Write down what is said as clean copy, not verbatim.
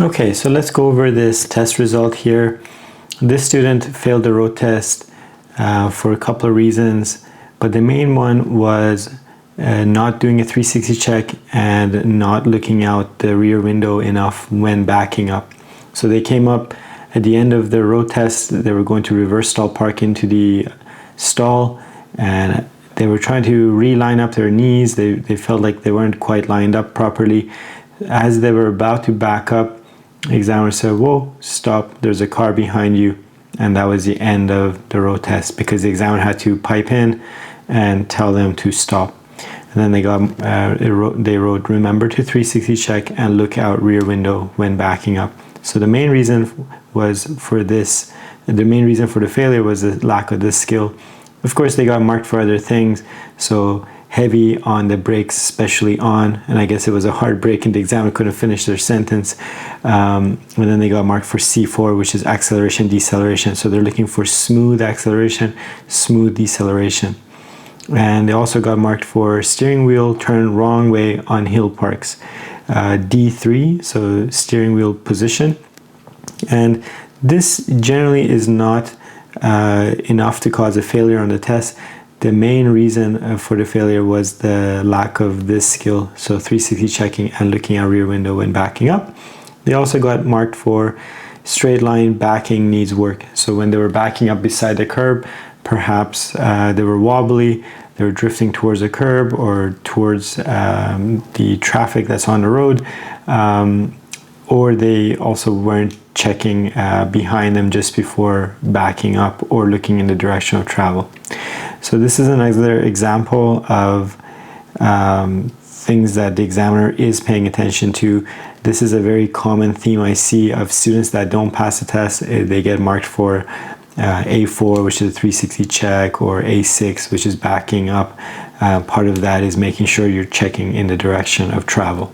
Okay, so let's go over this test result here. This student failed the road test for a couple of reasons, but the main one was not doing a 360 check and not looking out the rear window enough when backing up. So they came up at the end of the road test, they were going to reverse stall park into the stall, and they were trying to re-line up their knees. They felt like they weren't quite lined up properly. As they were about to back up, the examiner said, "Whoa, stop, there's a car behind you." And that was the end of the road test because the examiner had to pipe in and tell them to stop. And then they wrote, "Remember to 360 check and look out rear window when backing up." So the main reason for the failure was the lack of this skill. Of course, they got marked for other things. So heavy on the brakes, especially on, and I guess it was a hard brake and the examiner couldn't finish their sentence. And then they got marked for C4, which is acceleration, deceleration. So they're looking for smooth acceleration, smooth deceleration. And they also got marked for steering wheel turn wrong way on hill parks. D3, so steering wheel position. And this generally is not enough to cause a failure on the test. The main reason for the failure was the lack of this skill, so 360 checking and looking out rear window when backing up. They also got marked for straight line backing needs work. So when they were backing up beside the curb, perhaps they were wobbly, they were drifting towards the curb or towards the traffic that's on the road, or they also weren't checking behind them just before backing up or looking in the direction of travel. So this is another example of things that the examiner is paying attention to. This is a very common theme I see of students that don't pass the test. They get marked for A4, which is a 360 check, or A6, which is backing up. Part of that is making sure you're checking in the direction of travel.